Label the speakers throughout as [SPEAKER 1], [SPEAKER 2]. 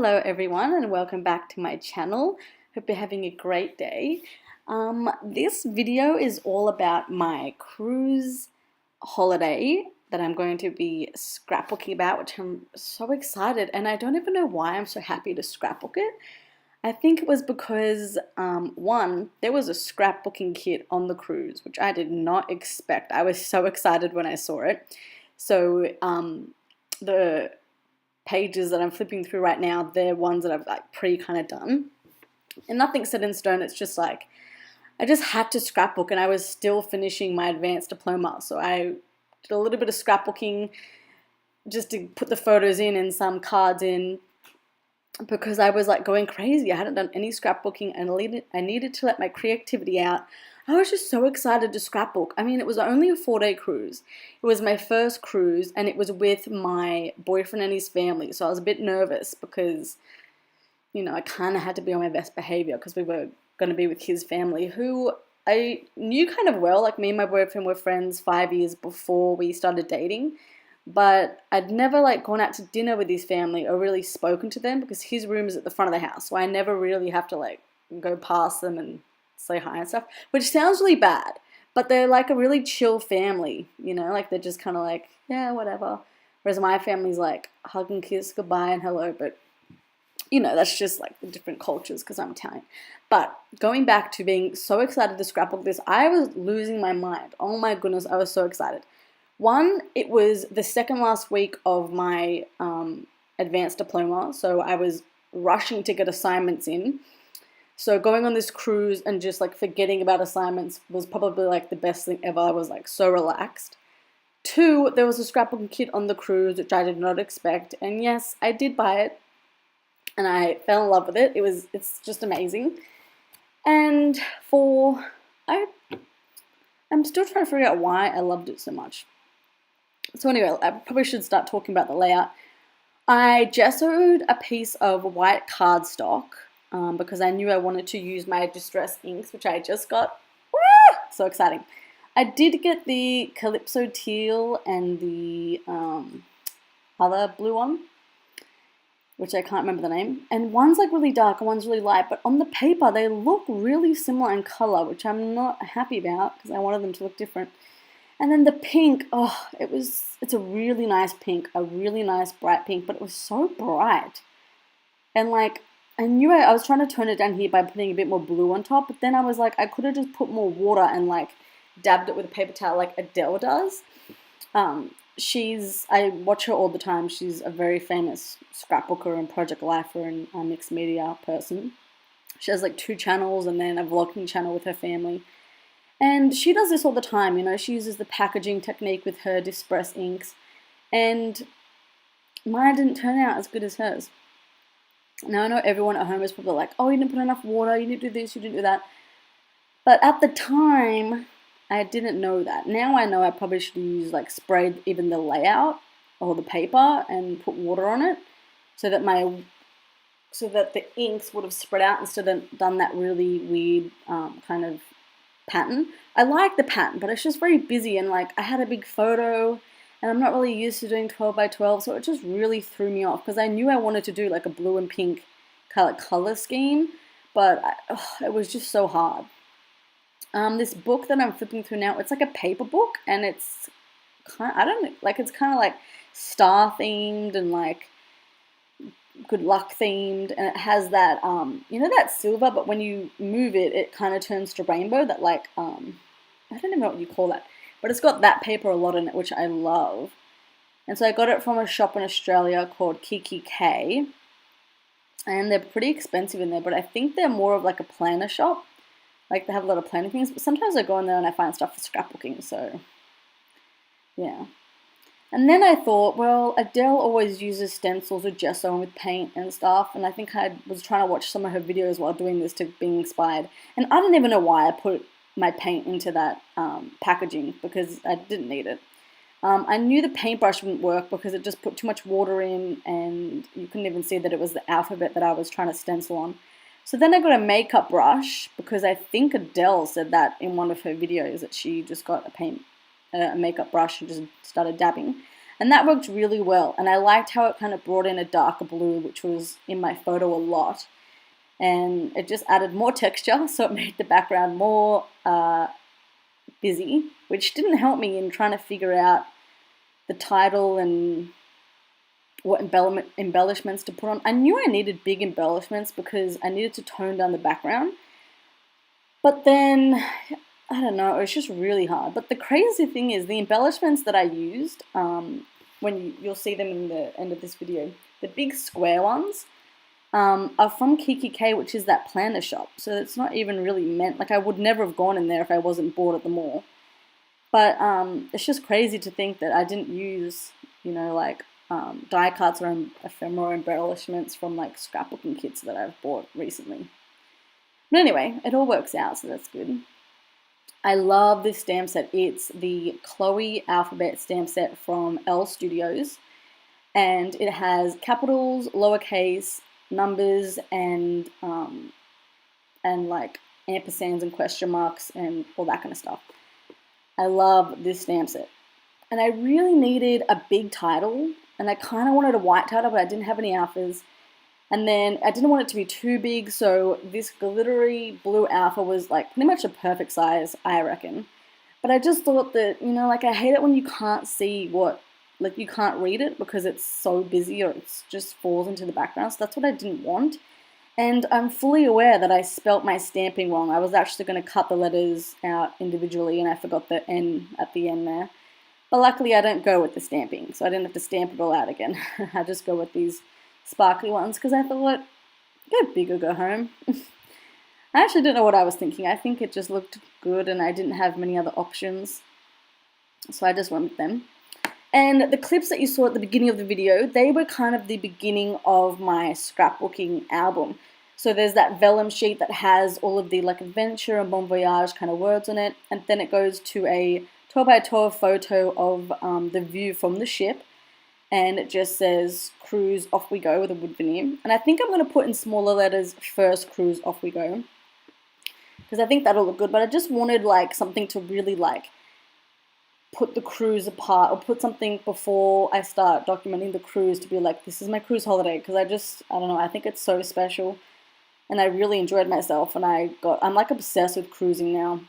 [SPEAKER 1] Hello everyone and welcome back to my channel. Hope you're having a great day. This video is all about my cruise holiday that I'm going to be scrapbooking about, which I'm so excited, and I don't even know why I'm so happy to scrapbook it. I think it was because, one, there was a scrapbooking kit on the cruise, which I did not expect. I was so excited when I saw it. So the pages that I'm flipping through right now, they're ones that I've like kind of done. And nothing's set in stone. It's just like, I just had to scrapbook, and I was still finishing my advanced diploma. So I did a little bit of scrapbooking just to put the photos in and some cards in, because I was like going crazy. I hadn't done any scrapbooking and I needed to let my creativity out. I was just so excited to scrapbook. I mean, it was only a 4-day cruise. It was my first cruise, and it was with my boyfriend and his family. So I was a bit nervous because, you know, I kind of had to be on my best behavior because we were going to be with his family, who I knew kind of well. Like, me and my boyfriend were friends 5 years before we started dating. But I'd never like gone out to dinner with his family or really spoken to them because his room is at the front of the house. So I never really have to like go past them and say hi and stuff, which sounds really bad, but they're like a really chill family, you know, like they're just kind of like, yeah, whatever. Whereas my family's like hug and kiss, goodbye and hello, but you know, that's just like the different cultures because I'm Italian. But going back to being so excited to scrapbook this, I was losing my mind. Oh my goodness, I was so excited. One, it was the second last week of my advanced diploma, so I was rushing to get assignments in. So going on this cruise and just like forgetting about assignments was probably like the best thing ever. I was like so relaxed. Two, there was a scrapbooking kit on the cruise, which I did not expect. And yes, I did buy it and I fell in love with it. It's just amazing. And four, I'm still trying to figure out why I loved it so much. So anyway, I probably should start talking about the layout. I gessoed a piece of white cardstock because I knew I wanted to use my distress inks, which I just got. Woo! So exciting. I did get the Calypso teal and the other blue one, which I can't remember the name. And one's like really dark and one's really light, but on the paper they look really similar in color, which I'm not happy about because I wanted them to look different. And then the pink, oh, it's a really nice pink, a really nice bright pink, but it was so bright. And like, I knew I was trying to tone it down here by putting a bit more blue on top, but then I was like, I could have just put more water and like dabbed it with a paper towel like Adele does. I watch her all the time. She's a very famous scrapbooker and project lifer and mixed media person. She has like 2 channels and then a vlogging channel with her family. And she does this all the time, you know, she uses the packaging technique with her Distress inks, and mine didn't turn out as good as hers. Now I know everyone at home is probably like, oh, you didn't put enough water, you didn't do this, you didn't do that. But at the time, I didn't know that. Now I know I probably should use like sprayed even the layout or the paper and put water on it so that the inks would have spread out instead of done that really weird kind of pattern. I like the pattern, but it's just very busy, and like I had a big photo and I'm not really used to doing 12 by 12, so it just really threw me off because I knew I wanted to do like a blue and pink kind of color scheme, but it was just so hard. This book that I'm flipping through now, it's like a paper book, and it's it's kind of like star themed and like good luck themed, and it has that you know, that silver, but when you move it, it kind of turns to rainbow. That like I don't even know what you call that, but it's got that paper a lot in it, which I love. And so I got it from a shop in Australia called Kiki K, and they're pretty expensive in there, but I think they're more of like a planner shop. Like, they have a lot of planning things, but sometimes I go in there and I find stuff for scrapbooking, so yeah. And then I thought, well, Adele always uses stencils with gesso and with paint and stuff, and I think I was trying to watch some of her videos while doing this to be inspired. And I don't even know why I put my paint into that packaging, because I didn't need it. I knew the paintbrush wouldn't work because it just put too much water in, and you couldn't even see that it was the alphabet that I was trying to stencil on. So then I got a makeup brush, because I think Adele said that in one of her videos, that she just got a makeup brush and just started dabbing. And that worked really well. And I liked how it kind of brought in a darker blue, which was in my photo a lot. And it just added more texture, so it made the background more busy, which didn't help me in trying to figure out the title and what embellishments to put on. I knew I needed big embellishments because I needed to tone down the background. But then, I don't know, it was just really hard. But the crazy thing is the embellishments that I used, you'll see them in the end of this video, the big square ones, are from Kiki K, which is that planner shop. So it's not even really meant, like I would never have gone in there if I wasn't bored at the mall. But it's just crazy to think that I didn't use, you know, like die cuts or ephemeral embellishments from like scrapbooking kits that I've bought recently. But anyway, it all works out, so that's good. I love this stamp set. It's the Chloe Alphabet stamp set from Elle Studios. And it has capitals, lowercase, numbers, and like ampersands and question marks and all that kind of stuff. I love this stamp set. And I really needed a big title, and I kind of wanted a white title, but I didn't have any alphas. And then I didn't want it to be too big, so this glittery blue alpha was like pretty much a perfect size, I reckon. But I just thought that, you know, like I hate it when you can't see what, like you can't read it because it's so busy or it just falls into the background. So that's what I didn't want. And I'm fully aware that I spelt my stamping wrong. I was actually going to cut the letters out individually and I forgot the N at the end there. But luckily I don't go with the stamping, so I didn't have to stamp it all out again. I just go with these sparkly ones because I thought, go big or go home. I actually don't know what I was thinking. I think it just looked good and I didn't have many other options. So I just went with them. And the clips that you saw at the beginning of the video, they were kind of the beginning of my scrapbooking album. So there's that vellum sheet that has all of the like adventure and bon voyage kind of words on it. And then it goes to a 12 by 12 photo of the view from the ship. And it just says, cruise, off we go, with a wood veneer. And I think I'm going to put in smaller letters, first cruise, off we go. Because I think that'll look good. But I just wanted like something to really like put the cruise apart, or put something before I start documenting the cruise to be like, this is my cruise holiday. Because I don't know, I think it's so special. And I really enjoyed myself. And I'm like obsessed with cruising now.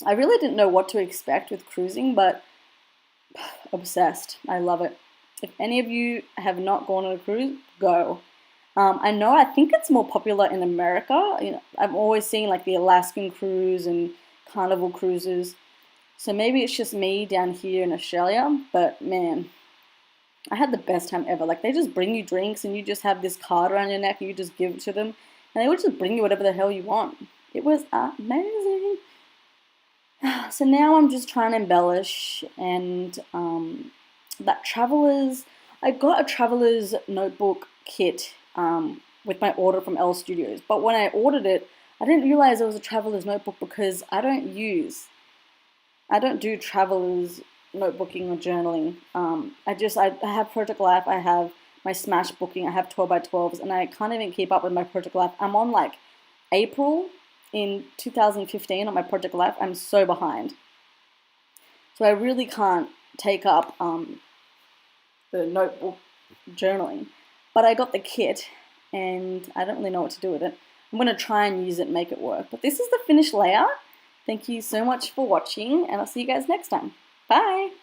[SPEAKER 1] I really didn't know what to expect with cruising, but obsessed. I love it. If any of you have not gone on a cruise, go. I think it's more popular in America. You know, I'm always seeing like the Alaskan cruise and Carnival cruises. So maybe it's just me down here in Australia, but man, I had the best time ever. Like they just bring you drinks and you just have this card around your neck and you just give it to them. And they would just bring you whatever the hell you want. It was amazing. So now I'm just trying to embellish and I got a traveler's notebook kit with my order from Elle Studios. But when I ordered it, I didn't realize it was a traveler's notebook because I don't do traveler's notebooking or journaling. I have Project Life, I have my Smash booking, I have 12 by 12s, and I can't even keep up with my Project Life. I'm on like April in 2015 on my Project Life. I'm so behind. So I really can't take up the notebook journaling. But I got the kit and I don't really know what to do with it. I'm going to try and use it and make it work. But this is the finished layout. Thank you so much for watching and I'll see you guys next time. Bye!